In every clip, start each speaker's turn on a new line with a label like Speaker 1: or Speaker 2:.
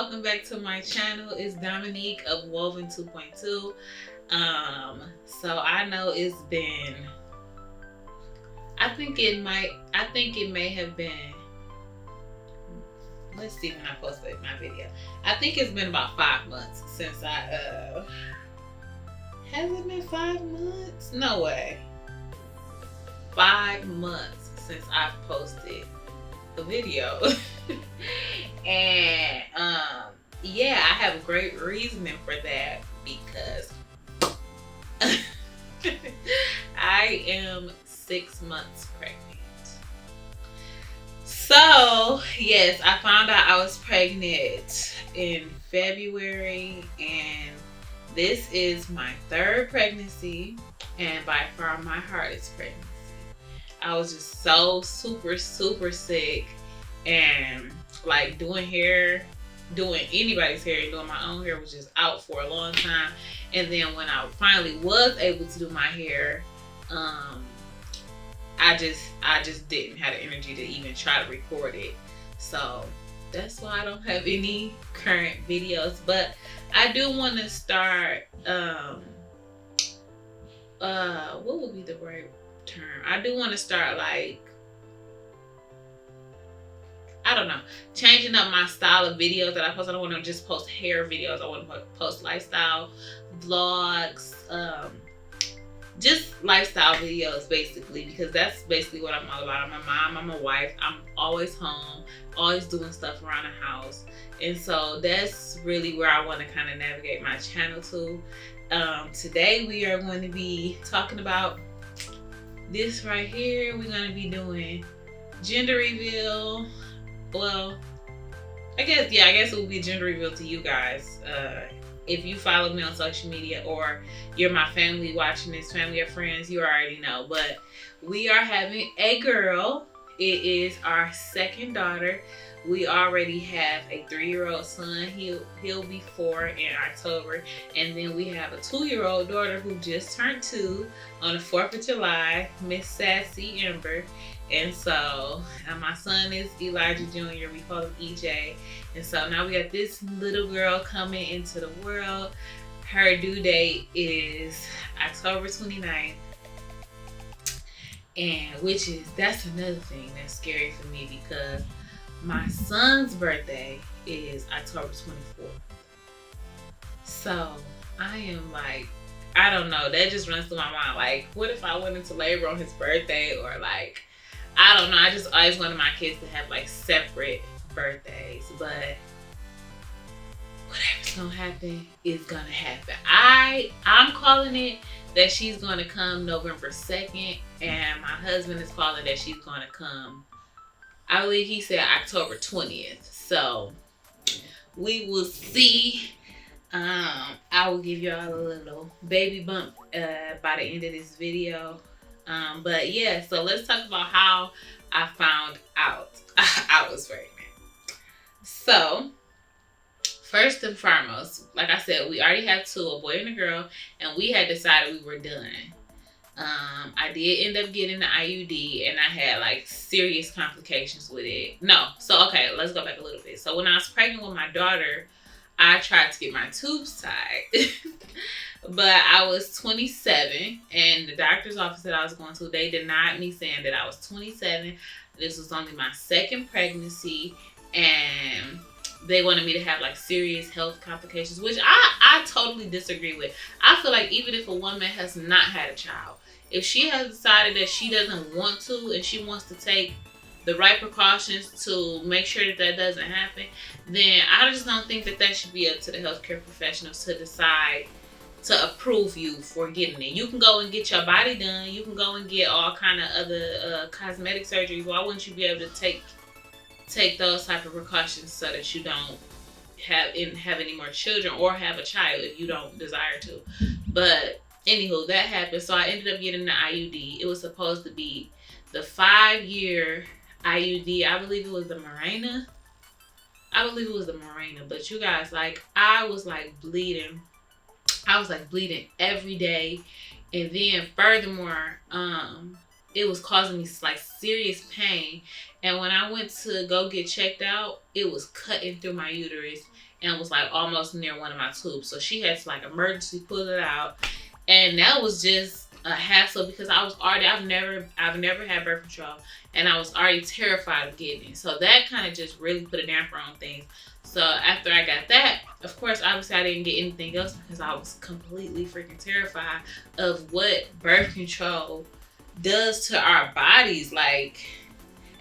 Speaker 1: welcome back to my channel. It's Dominique of Woven 2.2. So I know it's been, I think it may have been, let's see when I posted my video. I think it's been about 5 months since has it been 5 months? No way. 5 months since I've posted a video. And yeah, I have a great reasoning for that because I am 6 months pregnant. So yes, I found out I was pregnant in February, and this is my 3rd pregnancy and by far my hardest pregnancy. I was just so super sick, and like doing anybody's hair, doing my own hair was just out for a long time. And then when I finally was able to do my hair, I just didn't have the energy to even try to record it. So that's why I don't have any current videos. But I do want to start what would be the right term? I do want to start, like, I don't know, changing up my style of videos that I post. I don't want to just post hair videos. I want to post lifestyle vlogs, just lifestyle videos basically, because that's basically what I'm all about. I'm a mom, I'm a wife, I'm always home, always doing stuff around the house. And so that's really where I want to kind of navigate my channel to. Today we are going to be talking about this right here. We're going to be doing gender reveal. Well, I guess it will be gender reveal to you guys. If you follow me on social media, or you're my family watching this, family or friends, you already know. But we are having a girl. It is our 2nd daughter. We already have a 3-year-old son. He'll be 4 in October. And then we have a 2-year-old daughter who just turned 2 on the 4th of July, Miss Sassy Ember. And so my son is Elijah Jr. We call him EJ. And so now we got this little girl coming into the world. Her due date is October 29th. And that's another thing that's scary for me, because my son's birthday is October 24th. So I am like, I don't know, that just runs through my mind. Like, what if I went into labor on his birthday? Or like, I don't know. I just always wanted my kids to have like separate birthdays. But whatever's gonna happen is gonna happen. I'm calling it that she's gonna come November 2nd, and my husband is calling that she's gonna come, I believe he said October 20th. So we will see. I will give y'all a little baby bump by the end of this video. But yeah, so let's talk about how I found out I was pregnant. So first and foremost, like I said, we already have 2, a boy and a girl, and we had decided we were done. I did end up getting the IUD, and I had like serious complications with it. So okay, let's go back a little bit. So when I was pregnant with my daughter, I tried to get my tubes tied. But I was 27, and the doctor's office that I was going to, they denied me, saying that I was 27. This was only my 2nd pregnancy, and they wanted me to have like serious health complications, which I totally disagree with. I feel like even if a woman has not had a child, if she has decided that she doesn't want to, and she wants to take the right precautions to make sure that doesn't happen, then I just don't think that should be up to the healthcare professionals to decide to approve you for getting it. You can go and get your body done. You can go and get all kind of other cosmetic surgeries. Why wouldn't you be able to take those type of precautions so that you don't have any more children, or have a child if you don't desire to? But anywho, that happened. So I ended up getting the IUD. It was supposed to be the 5-year IUD. I believe it was the Mirena. But you guys, like, I was like bleeding every day. And then furthermore, it was causing me like serious pain. And when I went to go get checked out, it was cutting through my uterus. and was like almost near one of my tubes. So she had to like emergency pull it out. And that was just a hassle because I was already, I've never had birth control, and I was already terrified of getting it. So that kind of just really put a damper on things. So after I got that, of course, obviously I didn't get anything else because I was completely freaking terrified of what birth control does to our bodies. Like,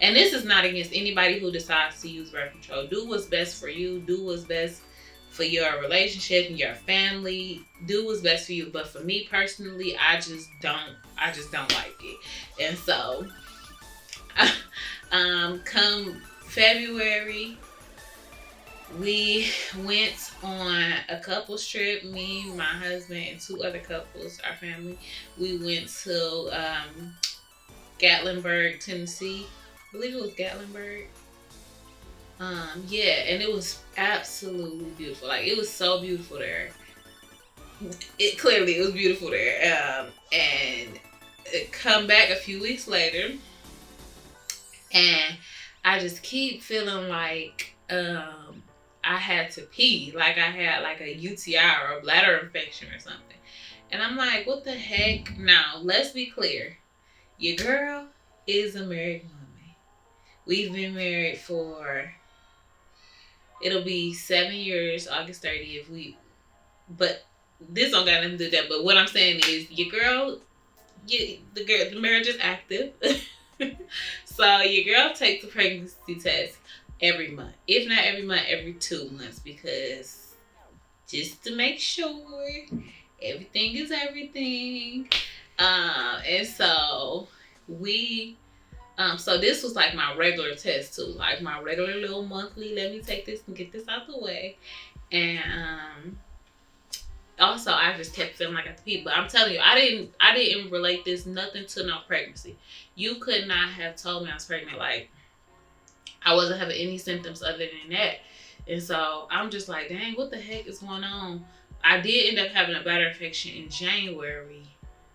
Speaker 1: and this is not against anybody who decides to use birth control. Do what's best for you. Do what's best for your relationship and your family. Do what's best for you. But for me personally, I just don't like it. And so, come February, we went on a couples trip. Me, my husband, and 2 other couples, our family. We went to Gatlinburg, Tennessee. I believe it was Gatlinburg. Yeah, and it was absolutely beautiful. Like, it was so beautiful there. It was beautiful there. And it come back a few weeks later, and I just keep feeling like I had to pee, like I had like a UTI or a bladder infection or something. And I'm like, what the heck? Now, let's be clear. Your girl is a married woman. We've been married for, it'll be 7 years, August 30th. But this don't got nothing to do with that. But what I'm saying is, your girl, the marriage is active. So your girl takes a pregnancy test every month. If not every month, every 2 months, because just to make sure everything is everything. And so so this was like my regular test too, like my regular little monthly, let me take this and get this out the way. And also I just kept feeling like I had to pee. But I'm telling you, I didn't relate this nothing to no pregnancy. You could not have told me I was pregnant. Like, I wasn't having any symptoms other than that. And so I'm just like, dang, what the heck is going on? I did end up having a bladder infection in January.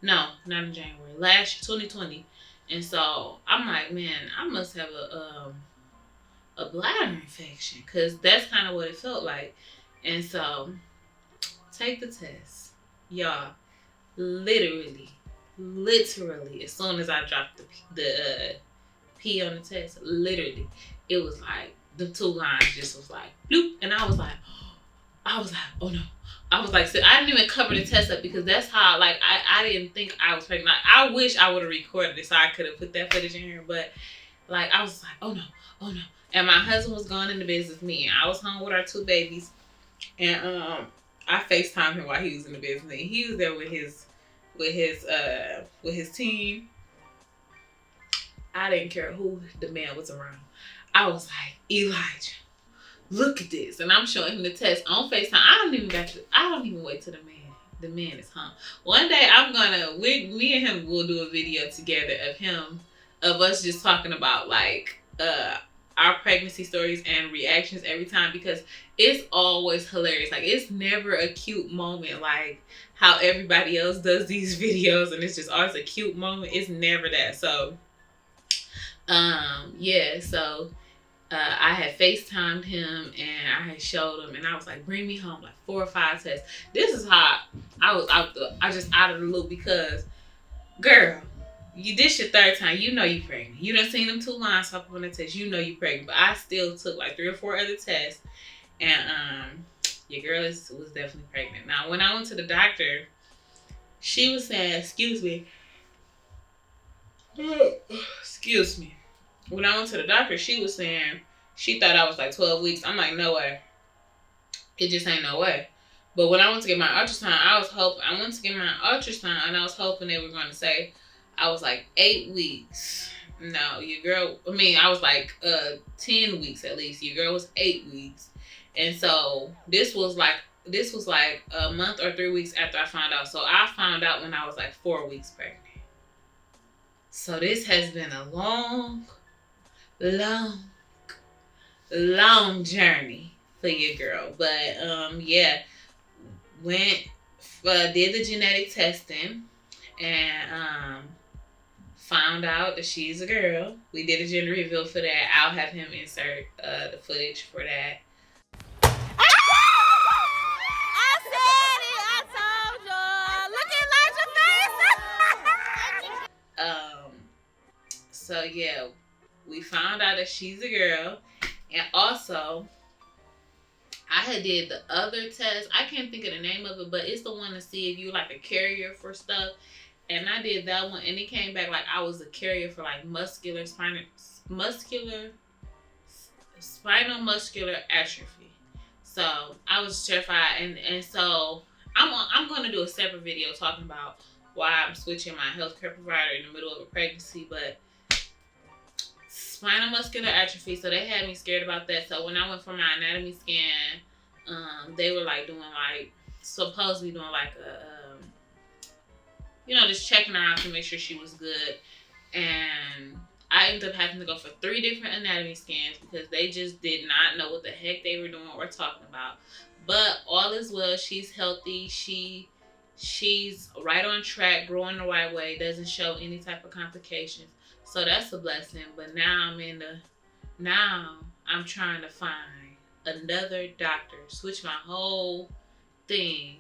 Speaker 1: No, not in January. Last 2020. And so I'm like, man, I must have a bladder infection, because that's kind of what it felt like. And so take the test. Y'all, literally, as soon as I dropped the pee on the test, literally, it was like the 2 lines just was like bloop, and I was like, oh no. I was like, so I didn't even cover the test up, because that's how, like, I didn't think I was pregnant. Like, I wish I would have recorded it so I could have put that footage in here, but like, I was like, oh no. And my husband was gone in the business meeting. I was home with our 2 babies, and I FaceTimed him while he was in the business meeting. He was there with his team. I didn't care who the man was around. I was like, Elijah, look at this. And I'm showing him the test on FaceTime. I don't even wait till the man is home. One day me and him will do a video together of us just talking about like our pregnancy stories and reactions every time, because it's always hilarious. Like, it's never a cute moment like how everybody else does these videos and it's just always a cute moment. It's never that. So yeah, so I had FaceTimed him and I had showed him, and I was like, bring me home, like 4 or 5 tests. This is how I was out of the loop, because girl, this your 3rd time, you know you pregnant. You done seen them 2 lines pop up on the test, you know you pregnant. But I still took like 3 or 4 other tests, and your girl was definitely pregnant. Now, when I went to the doctor, she was saying, excuse me. When I went to the doctor, she was saying she thought I was like 12 weeks. I'm like, no way. It just ain't no way. But when I went to get my ultrasound, I was hoping they were going to say I was like 8 weeks. No, your girl, I was like 10 weeks at least. Your girl was 8 weeks. And so this was like a month or 3 weeks after I found out. So I found out when I was like 4 weeks pregnant. So this has been a long journey for your girl. But yeah, did the genetic testing and found out that she's a girl. We did a gender reveal for that. I'll have him insert the footage for that. So yeah, we found out that she's a girl. And also, I had did the other test. I can't think of the name of it, but it's the one to see if you're like a carrier for stuff. And I did that one, and it came back like I was a carrier for like spinal muscular atrophy. So I was terrified, and so I'm going to do a separate video talking about why I'm switching my healthcare provider in the middle of a pregnancy. But spinal muscular atrophy, so they had me scared about that. So when I went for my anatomy scan, they were like doing like supposed to be doing like a just checking her out to make sure she was good. And I ended up having to go for 3 different anatomy scans because they just did not know what the heck they were doing or talking about. But all is well. She's healthy. She's right on track, growing the right way, doesn't show any type of complications. So that's a blessing. But now I'm trying to find another doctor, switch my whole thing.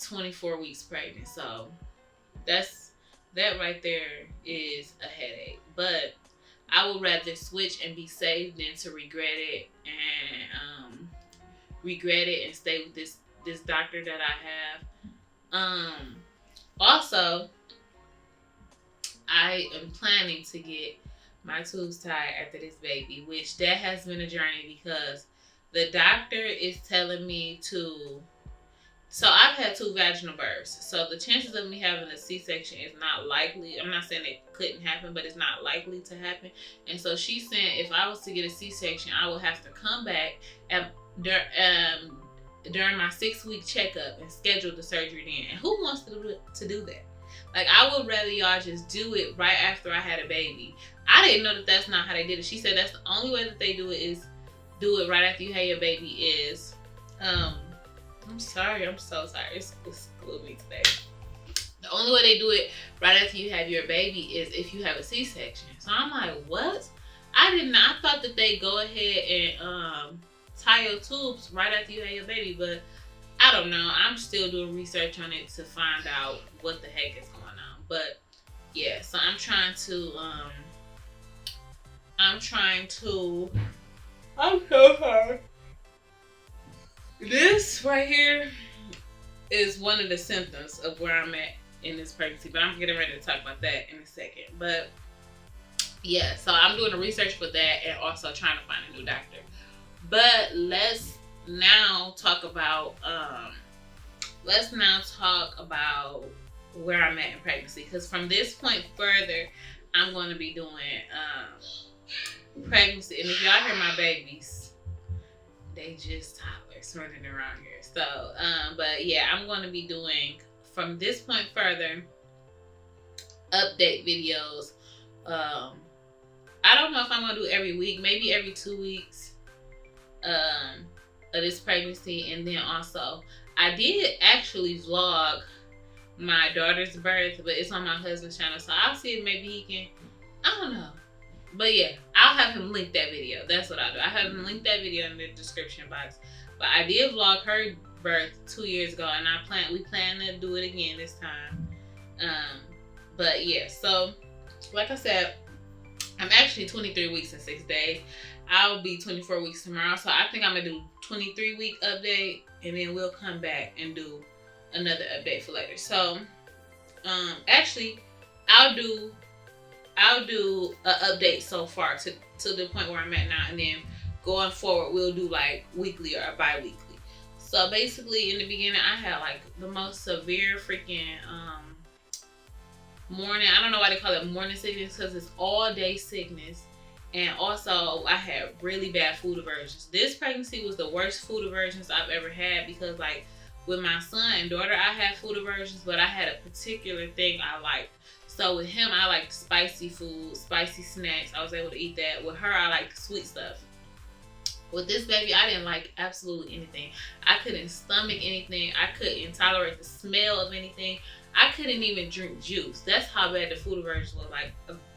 Speaker 1: 24 weeks pregnant. So that right there is a headache. But I would rather switch and be safe than to regret it and stay with this doctor that I have. Also, I am planning to get my tubes tied after this baby, which that has been a journey because the doctor is telling me to. So I've had 2 vaginal births. So the chances of me having a C-section is not likely. I'm not saying it couldn't happen, but it's not likely to happen. And so she's saying if I was to get a C-section, I would have to come back during my 6-week checkup and schedule the surgery then. And who wants to do that? Like, I would rather y'all just do it right after I had a baby. I didn't know that that's not how they did it. She said that's the only way that they do it is do it right after you have your baby is, I'm sorry, I'm so sorry. It's gloomy today. The only way they do it right after you have your baby is if you have a C-section. So I'm like, what? I thought that they go ahead and tie your tubes right after you have your baby, but I don't know. I'm still doing research on it to find out what the heck is going on. But yeah, so I'm so sorry. This right here is one of the symptoms of where I'm at in this pregnancy, but I'm getting ready to talk about that in a second. But yeah, so I'm doing the research for that and also trying to find a new doctor. But let's now talk about where I'm at in pregnancy, because from this point further, I'm going to be doing pregnancy. And if y'all hear my babies, they just toddlers running around here. So, but yeah, I'm going to be doing from this point further update videos. I don't know if I'm going to do every week, maybe every 2 weeks of this pregnancy. And then also, I did actually vlog my daughter's birth, but it's on my husband's channel. So I'll see if maybe he can, I don't know. But yeah, I'll have him link that video. That's what I'll do. I have him link that video in the description box. But I did vlog her birth 2 years ago, and we plan to do it again this time. But yeah, so like I said, I'm actually 23 weeks and 6 days. I'll be 24 weeks tomorrow. So I think I'm gonna do 23-week update, and then we'll come back and do another update for later. So actually I'll do an update so far to the point where I'm at now, and then going forward we'll do like weekly or bi-weekly. So basically in the beginning I had like the most severe freaking morning, I don't know why they call it morning sickness, because it's all day sickness. And also I had really bad food aversions. This pregnancy was the worst food aversions I've ever had, because like with my son and daughter I had food aversions, but I had a particular thing I liked. So with him, I liked spicy food, spicy snacks. I was able to eat that. With her, I liked sweet stuff. With this baby, I didn't like absolutely anything. I couldn't stomach anything. I couldn't tolerate the smell of anything. I couldn't even drink juice. That's how bad the food aversion was. Like,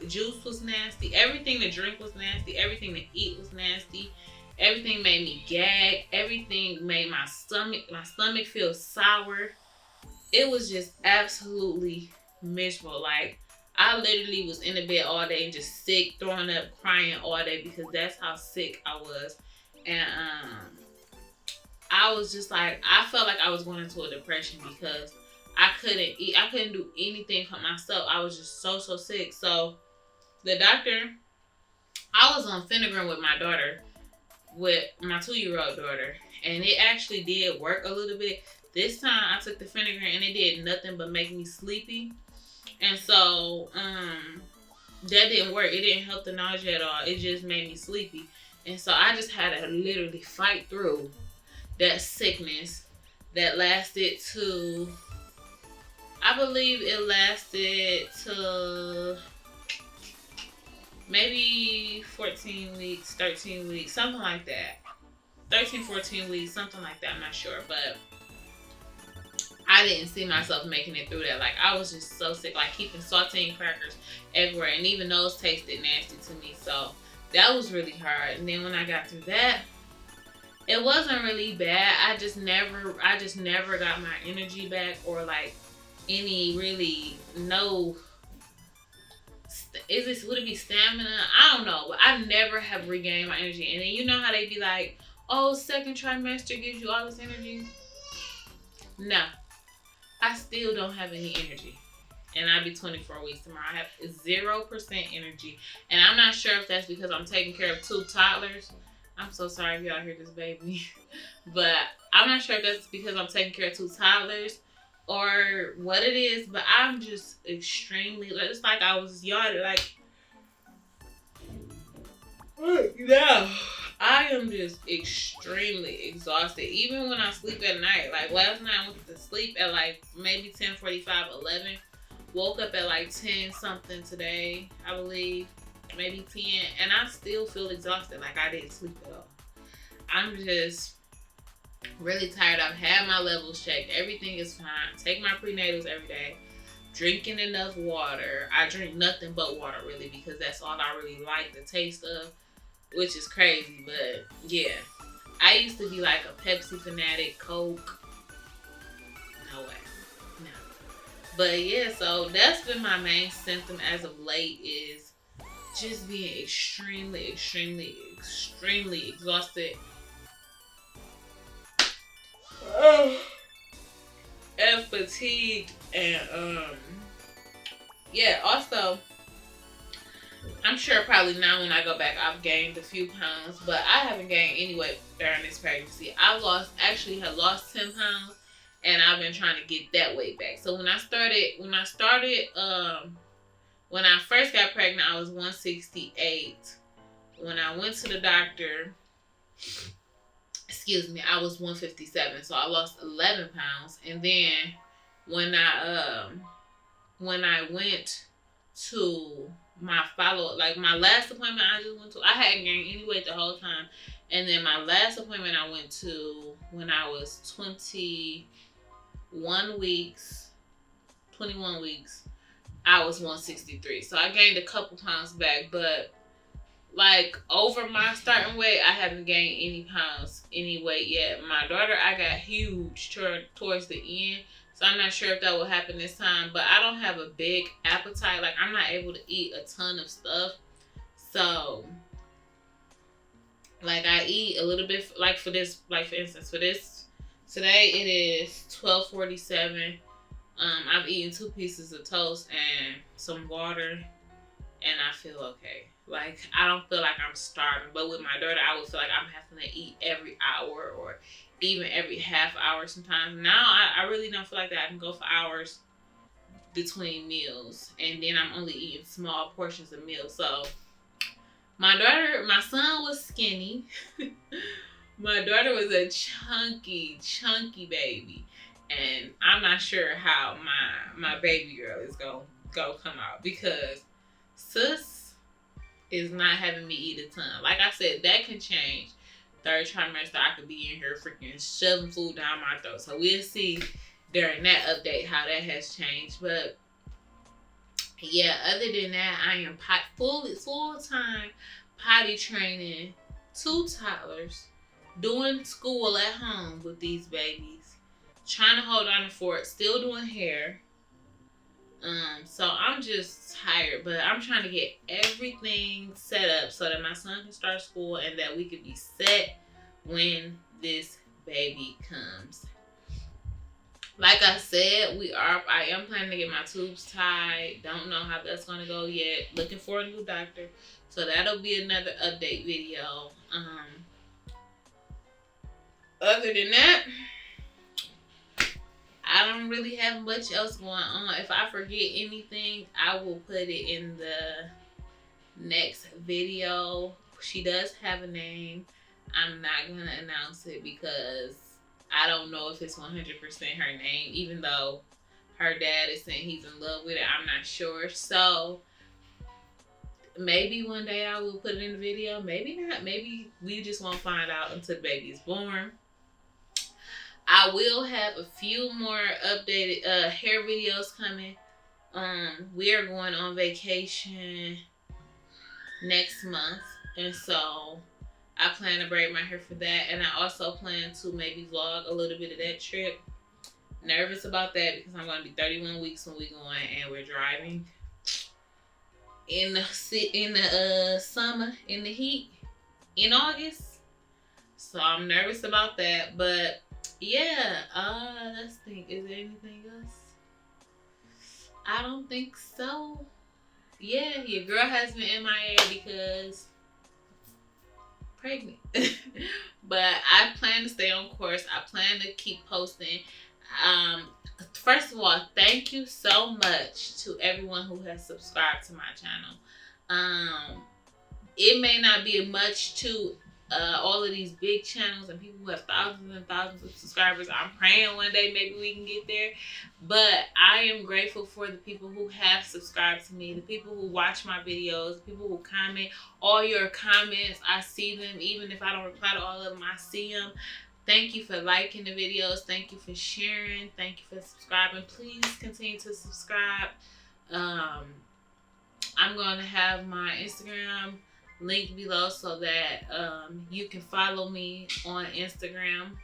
Speaker 1: juice was nasty. Everything to drink was nasty. Everything to eat was nasty. Everything made me gag. Everything made my stomach feel sour. It was just absolutely miserable. Like, I literally was in the bed all day and just sick, throwing up, crying all day because that's how sick I was. And I was just like, I felt like I was going into a depression because I couldn't eat. I couldn't do anything for myself. I was just so sick. So the doctor, I was on Phenergan with my daughter, with my 2-year-old daughter, and it actually did work a little bit. This time I took the Phenergan and it did nothing but make me sleepy. And so that didn't work. It didn't help the nausea at all. It just made me sleepy. And so I just had to literally fight through that sickness that lasted to, I believe it lasted to maybe 14 weeks, 13 weeks, something like that. 13, 14 weeks, something like that. I'm not sure. But I didn't see myself making it through that. Like, I was just so sick. Like, keeping saltine crackers everywhere. And even those tasted nasty to me. So, that was really hard. And then when I got through that, it wasn't really bad. I just never got my energy back, or like any really no. Would it be stamina? I don't know, but I never have regained my energy. And then you know how they be like, oh, second trimester gives you all this energy. No, I still don't have any energy. And I'll be 24 weeks tomorrow. I have 0% energy. And I'm not sure if that's because I'm taking care of 2 toddlers. I'm so sorry if y'all hear this baby. But I'm not sure if that's because I'm taking care of 2 toddlers or what it is. But I'm just extremely, it's like I was yawning. Like, yeah. I am just extremely exhausted. Even when I sleep at night. Like last night I went to sleep at like maybe 10:45, 11. Woke up at like 10 something today, I believe. Maybe 10. And I still feel exhausted. Like I didn't sleep at all. I'm just really tired. I've had my levels checked. Everything is fine. Take my prenatals every day. Drinking enough water. I drink nothing but water really because that's all I really like the taste of. Which is crazy, but yeah. I used to be like a Pepsi fanatic, Coke. No way. No. But yeah, so that's been my main symptom as of late is just being extremely exhausted. And fatigued. And yeah, also I'm sure probably now when I go back I've gained a few pounds, but I haven't gained any weight during this pregnancy. I had lost 10 pounds, and I've been trying to get that weight back. So when I first got pregnant, I was 168. When I went to the doctor, I was 157. So I lost 11 pounds. And then when I went to my follow-up, like my last appointment I just went to, I hadn't gained any weight the whole time. And then my last appointment I went to when I was 21 weeks, I was 163. So I gained a couple pounds back, but like over my starting weight, I haven't gained any weight yet. My daughter, I got huge towards the end. So I'm not sure if that will happen this time, but I don't have a big appetite. Like I'm not able to eat a ton of stuff. So like I eat a little bit, like for instance, today it is 12:47. I've eaten 2 pieces of toast and some water, and I feel okay. Like I don't feel like I'm starving, but with my daughter, I would feel like I'm having to eat every hour or even every half hour sometimes. Now I really don't feel like that. I can go for hours between meals, and then I'm only eating small portions of meals. So my son was skinny. My daughter was a chunky baby, and I'm not sure how my baby girl is gonna come out because sis is not having me eat a ton. Like I said, that can change. 3rd trimester, I could be in here freaking shoving food down my throat. So we'll see during that update how that has changed. But yeah, other than that, I am full-time potty training 2 toddlers, doing school at home with these babies, trying to hold on to fort, still doing hair. So I'm just tired, but I'm trying to get everything set up so that my son can start school and that we can be set when this baby comes. Like I said, I am planning to get my tubes tied. Don't know how that's gonna go yet. Looking for a new doctor. So that'll be another update video. Other than that, I don't really have much else going on. If I forget anything, I will put it in the next video. She does have a name. I'm not gonna announce it because I don't know if it's 100% her name, even though her dad is saying he's in love with it. I'm not sure. So maybe one day I will put it in the video. Maybe not. Maybe we just won't find out until the baby is born. I will have a few more updated hair videos coming. We are going on vacation next month, and so I plan to braid my hair for that. And I also plan to maybe vlog a little bit of that trip. Nervous about that because I'm going to be 31 weeks when we're going, and we're driving in the summer, in the heat, in August. So I'm nervous about that, but yeah, let's think. Is there anything else? I don't think so. Yeah, your girl has been MIA because pregnant. But I plan to stay on course. I plan to keep posting. First of all, thank you so much to everyone who has subscribed to my channel. It may not be much to all of these big channels and people who have thousands and thousands of subscribers. I'm praying one day maybe we can get there. But I am grateful for the people who have subscribed to me, the people who watch my videos, the people who comment. All your comments, I see them. Even if I don't reply to all of them, I see them. Thank you for liking the videos. Thank you for sharing. Thank you for subscribing. Please continue to subscribe. I'm going to have my Instagram link below so that you can follow me on Instagram.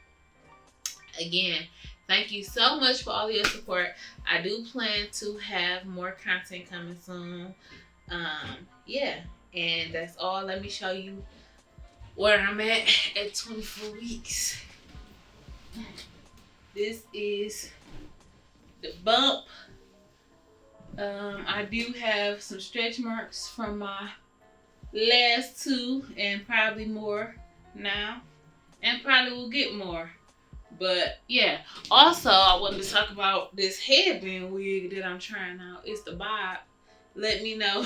Speaker 1: Again, thank you so much for all your support. I do plan to have more content coming soon. Yeah, and that's all. Let me show you where I'm at 24 weeks. This is the bump. I do have some stretch marks from my last two and probably more now, and probably will get more. But yeah, also I wanted to talk about this headband wig that I'm trying out. It's the Bob. Let me know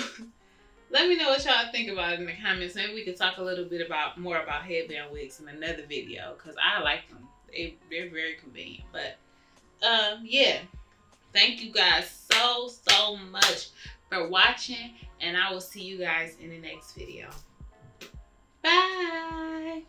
Speaker 1: what y'all think about it in the comments. Maybe we could talk a little bit more about headband wigs in another video because I like them. They're very convenient. But yeah, thank you guys so much for watching, and I will see you guys in the next video. Bye.